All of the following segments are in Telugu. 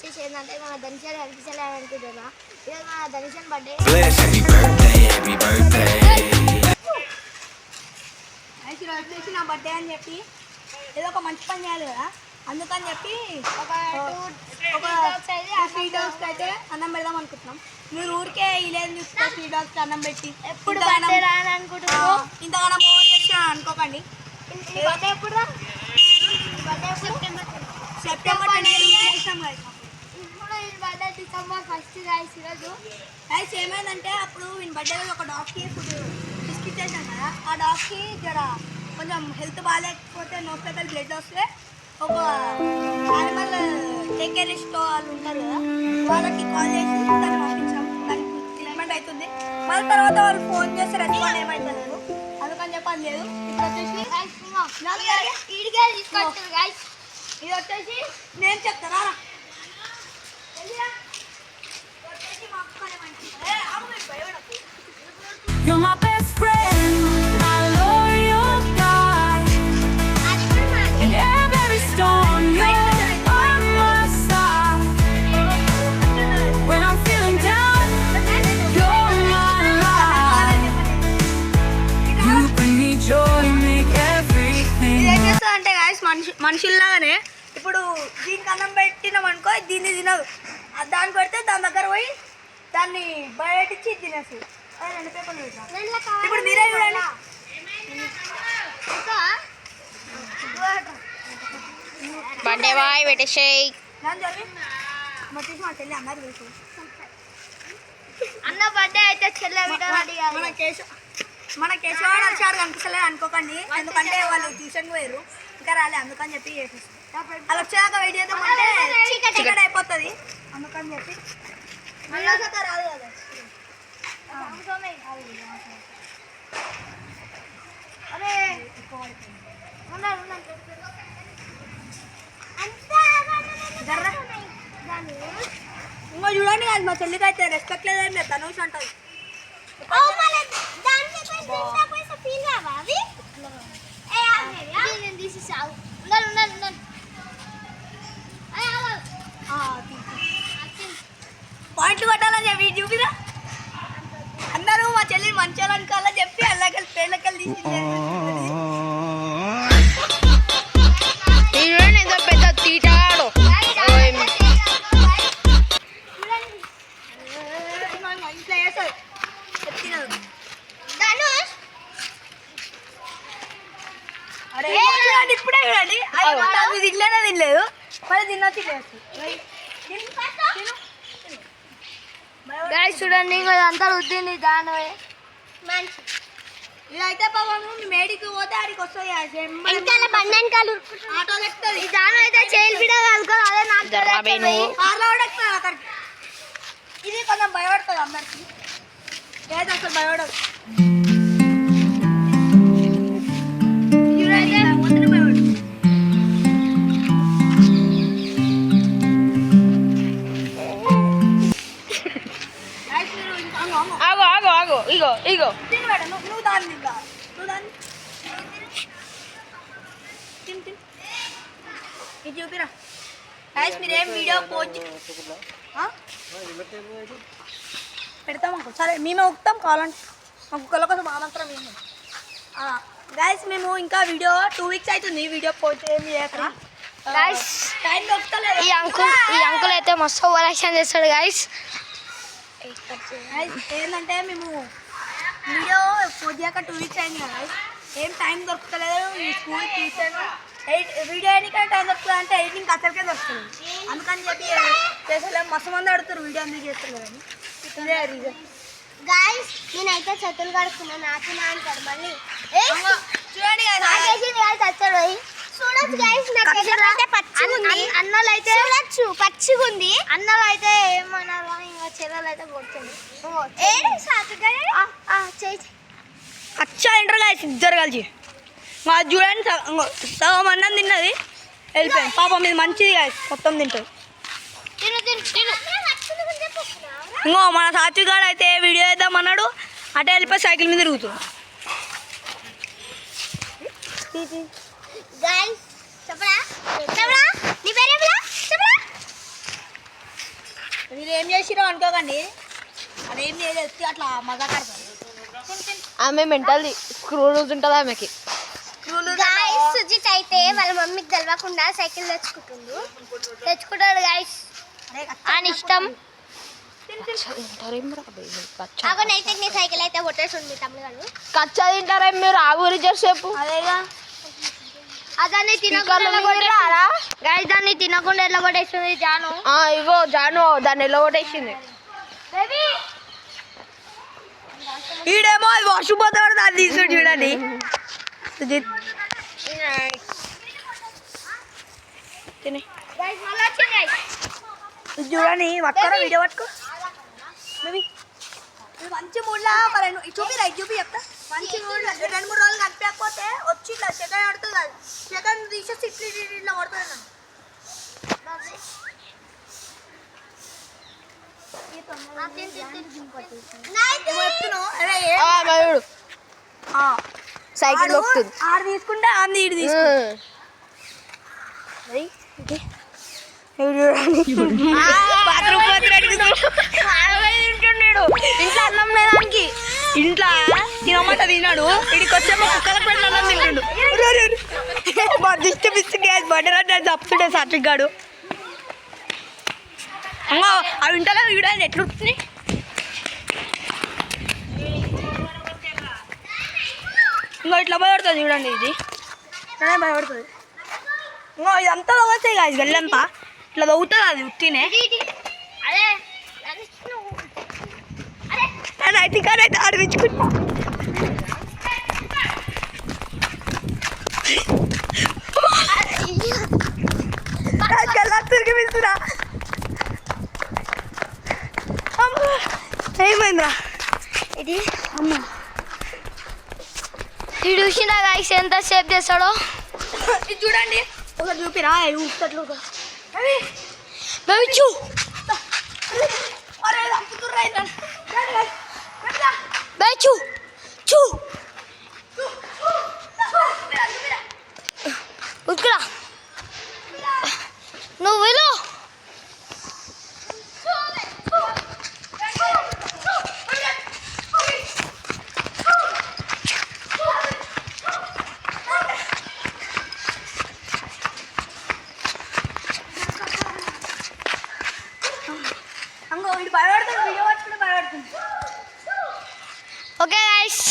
వచ్చేసి ఏంటంటే మన ధనుషాలు కనిపించాలని అనుకుంటున్నా. ఈరోజు మన ధనుషన్ బర్త్డే. వచ్చేసి నా బర్త్డే అని చెప్పి ఏదో ఒక మంచి పని చేయాలి కదా, అందుకని చెప్పి ఒక స్ట్రీట్ డాగ్స్కి అయితే అన్నం పెడదాం అనుకుంటున్నాం. మీరు ఊరికే ఇలేదు స్ట్రీట్ డాగ్స్కి అన్నం పెట్టి ఎప్పుడు బర్త్డే రాని అనుకుంటున్నాం. ఇంతగానో ఓవర్ చేసిన అనుకోకండి. బర్త్డే ఎప్పుడు రా? సెప్టెంబర్ 20 చేస్తాం కదా. ఇప్పుడు ఈ బర్త్డే డిసెంబర్ 1 గాయస్. ఈరోజు అయితే ఏమైందంటే అప్పుడు వీని బర్త్డే ఒక డాగ్కి ఫుడ్ బిస్కెట్ చేసాం కదా, ఆ డాగ్కి జర కొంచెం హెల్త్ బాగాలేకపోతే నోట్ల బ్లడ్ వస్తే ఒక నార్మల్ టేక్ కేర్ వాళ్ళు ఉంటారు కదా, వాళ్ళకి కాల్ చేసి దాన్ని పంపించాం. దానికి ట్రీట్మెంట్ అవుతుంది. మళ్ళీ తర్వాత వాళ్ళు ఫోన్ చేస్తే రెస్పాండ్ ఏమవుతలేదు, అందుకని చెప్పని లేదు. ఇప్పుడు వచ్చేసి ఇది వచ్చేసి నేను చెప్తారా You're my best friend, my loyal guy. In every storm, you're on my side. When I'm feeling down, you're my light. You bring me joy, make everything. ఏం చేస్తా అంటే గాయస్ మనుషుల్లాగానే ఇప్పుడు దీనికి అన్నం పెట్టినాం అనుకో, దీన్ని తినదు. దాన్ని పెడితే దాని దగ్గర పోయి దాన్ని బయటిచ్చి తినేస్తుంది. అది 2 పేపర్లు పెట్టాం. ఇప్పుడు మీరే చూడండి. బర్త్డే బాయ్ పెట్టేసేయ్. దాని చదివి మొత్తం మా చెల్లి అందరు తెలుసు. అన్న బర్త్డే అయితే చెల్లె మన కేశవాడు వచ్చారు కనిపిస్తలేదు అనుకోకండి, ఎందుకంటే వాళ్ళు ట్యూషన్కి పోయారు ఇంకా రాలే, అందుకని చెప్పి చేసేస్తాం. వాళ్ళు వచ్చాక వెయిట్ చేద్దామంటే చీకటి అయిపోతుంది, అందుకని చెప్పి రాదు కదా. అరే ఇంకో చూడండి కాదు, మా చెల్లికి అయితే రెస్పెక్ట్ లేదని మీరు ధనుష్ అంటుంది. పాయింట్లు కొట్టాలని చెప్పి చూపిరా అందరూ మా చెల్లి మంచోళ్ళు అనుకోవాలని చెప్పి అల్లకెళ్ళి పేర్లకెళ్ళి తీసి పెద్ద తీటాడు. ఇంట్లో వేసాడు చెప్తినదు. అరే ఇప్పుడే చూడండి, అది తినలేనే తినలేదు, మళ్ళీ తినలేదు. చూడండి అంతా రుద్దింది దాని మంచి. ఇదైతే పాపం మేడికి పోతే ఆడికి వస్తాయి ఆటో ఎక్కుతుంది. దాని అయితే చైల్ బిడ కలుకో అదే నాకు కార్లో కూడా ఎక్కుతుంది అక్కడికి. ఇది కొంచెం భయపడుతుంది అందరికి, ఏది అసలు భయపడదు. ఆగో ఆగో ఆగో ఇగో ఇగో నువ్వు దాన్ని తిందా, నువ్వు దాన్ని ఇది చూపిరా. గైస్ మీరేం వీడియో పోస్ట్ పెడతాం మాకు సరే, మేమే ఉక్తాం కావాలంటే మాకు కుక్కల కోసం మాత్రం మేము. గైస్ మేము ఇంకా వీడియో 2 వీక్స్ అవుతుంది వీడియో పోస్ట్ ఏమి చేయక. టైం దొరుకుతలేదు. ఈ అంకుల్ అయితే మస్తు ఓవర్ యాక్షన్ చేస్తాడు గైస్. ఏంటంటే మేము వీడియో పోయాక 2 వీక్స్ అయింది కదా, ఏం టైం దొరుకుతలేదు. ఈ స్కూల్ ట్యూషన్ వీడియో ఎన్నికైనా టైం దొరుకుతుంది అంటే ఎడిటింగ్ అసలుకే దొరుకుతుంది, అందుకని చెప్పి చేస్తలేము. మస్తు మంది అడుగుతారు వీడియో ఎందుకు చేస్తలేదు అని, ఇదే రీజన్. గైస్ నేనైతే చేతులు కడుక్కున్నాను, నాకు నా అంటాడు మళ్ళీ చూడండి చూడొచ్చు గైస్. అన్నలు అయితే చూడొచ్చు పచ్చిగా ఉంది, అన్నలు అయితే ఏమన్నారు ఇంకా చెల్లెలు అయితే కొడుతుంది. అచ్చా ఇంటర్ గైస్ ఇద్దరు కలిసి మా చూడండి సగం అన్నం తిన్నది వెళ్ళిపోయింది. పాపం ఇది మంచిది గైస్, మొత్తం తింటుంది. ఇంకో మన సాత్వికాడు అయితే వీడియో వేద్దామన్నాడు, అటే వెళ్ళిపోయి సైకిల్ మీద తిరుగుతుంది. గైస్ చెప్పరా చెప్పరా నీ పేరేమిరా చెప్పరా మీరు ఏం చేసిరో అనుకోకండి, అదేం చేయలేదు, అట్లా మజా కడతారు. ఆమె మెంటల్ది స్క్రూ రోజు ఉంటుంది ఆమెకి. గాయస్ సుజిత్ అయితే వాళ్ళ మమ్మీకి తెలవకుండా సైకిల్ తెచ్చుకుంటాడు గాయస్ అని ఇష్టం. అగనైతే నీ సైకిల్ అయితే కొట్టేస్తుంది తమ్ముడు. కచ్చా తింటారా మీరు? ఆ ఊరి చేసేపు అదేగా అదాన్ని తినకుండా గాయస్, దాన్ని తినకుండా ఎట్లా కొట్టేస్తుంది జాను. ఇగో జాను దాన్ని ఎలా కొట్టేసింది. ఈడేమో అది వాషిపోతాడు, దాన్ని తీసుకుని చూడండి. సుజిత్ తిని గాయస్ మళ్ళీ వచ్చింది గాయస్. చూడండి పట్టుకోరా, వీడియో పట్టుకో. మంచి మూడ్లా చూపి చెప్తా. మంచి మూడ్లో 2-3 రోజులు కనిపించకపోతే వచ్చి ఇట్లా సెకండ్ ఆడుతుంది, అది సెకండ్ తీసేసి ఇట్లా కొడుతుంది నన్ను. సైకిల్ వస్తుంది ఆడు తీసుకుంటే ఆంది ఈడు తీసుకుంటా. ఇంట్లో అన్నం లేదానికి ఇంట్లో తినమాట తిన్నాడు, ఇడికి వచ్చేమో కుక్కలకు పెట్టిన అన్నం తింటుండు. దిష్టి బిస్తి గ్యాస్ బటర్ అంటే తప్పుతుండే సాత్విక్ గాడు. అమ్మో అవి ఇంట్లో వీడని ఎట్లుంటుంది. ఇంకో ఇట్లా భయపడుతుంది చూడండి, ఇది భయపడుతుంది. ఇంకో ఇదంతా తవ్వుతాయి కాదు, వెళ్ళంతా ఇట్లా తవ్వుతుంది, అది ఉట్టినే. అదే అయితే కానీ అయితే ఆడిపించుకుంటా. తిరిగి వెళ్తున్నా. ఏమైందా ఇది అమ్మ చూసినా గాయస్ ఎంత సేఫ్ చేస్తాడో. ఇది చూడండి ఒకటి చూపిరా, ఉత్తట్లు చూ చూ ఉక్కడా నువ్వు వెళ్ళు. అంగో వీడు భయపడుతుంది, వీడియో పట్టుకుంటే భయపడుతుంది. ఓకే గాయస్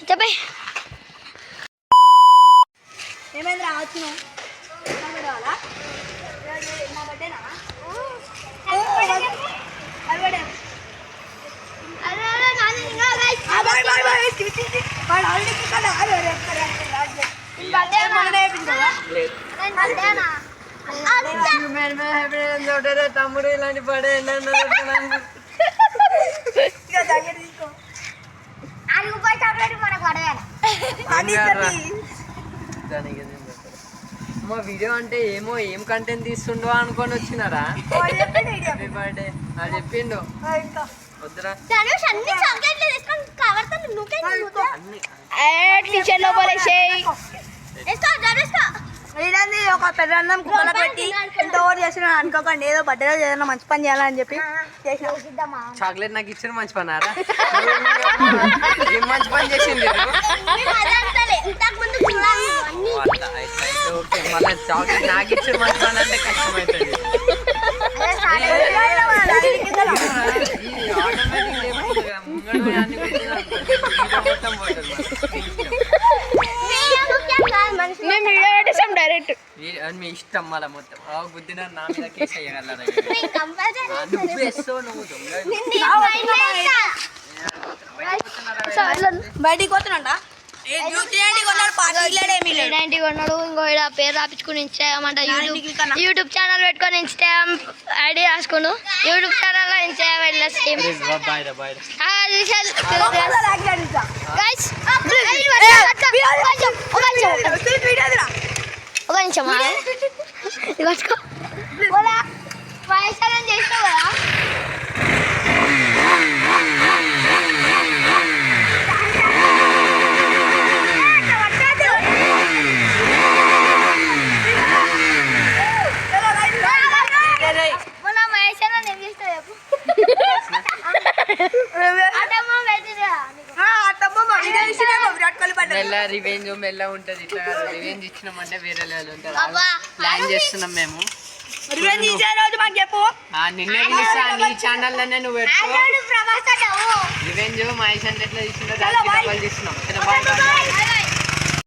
చెప్పే ఏమైంది రావచ్చు కావాలా నా బర్త్డేనా? తమ్ముడు ఇలాంటి పడే మా వీడియో అంటే ఏమో ఏం కంటెంట్ తీస్తుండో అనుకొని వచ్చినారా? హ్యాపీ బర్త్డే అది చెప్పిండు. వద్దురా టీచర్ లోపల ఇదండి ఒక పెద్ద అన్నం కుక్కల పెట్టి ఎంత ఓవర్ చేసిన అనుకోకండి, ఏదో బర్త్డే ఏదైనా మంచి పని చేయాలని చెప్పి చేసిన. చాక్లెట్ నాకు ఇచ్చిన మంచి పనారా? ఏం మంచి పని చేసింది? ఓకే మళ్ళీ చాక్లెట్ నాకు ఇచ్చిన మంచి పని అంటే కష్టమవుతుంది. మేము వీడియో పెట్టేసాం డైరెక్ట్. మీ ఇష్టం మళ్ళీ మొత్తం బుద్ధిన నా మీద కేసు అయ్యగలరా? నువ్వు వేస్తావు, నువ్వు బయటికి పోతున్నా కొన్నాడు. ఇంకో ఇక్కడ పేరు రాపించుకుని ఇన్స్టాగ్రామ్ అంట, యూట్యూబ్ ఛానల్ పెట్టుకొని ఇన్స్టాగ్రామ్ ఐడి రాసుకుని యూట్యూబ్ ఛానల్లో ఇన్స్టాగ్రామ్ ఒక నిమిషం పైసలు చేస్తావు కదా. మొన్న మహేష్ అన్న బొక్కలు పడ్డాయి. మెల్ల రివెంజ్ మెల్ల ఉంటది. ఇట్లా రివెంజ్ ఇచ్చినామంటే వేరే లెవెల్ ఉంటది. అబ్బా. ప్లాన్ చేస్తున్నాం మేము. రివెంజ్ ఇచ్చే రోజు మాకు చెప్పు. నిన్నే తీస్తా, నీ ఛానల్ లోనే నువ్వు పెట్టుకో. రివెంజ్ మహేష్ అంటే ఎట్లా తీసుకుంటా దానికి డబ్బులు తీస్తున్నాం.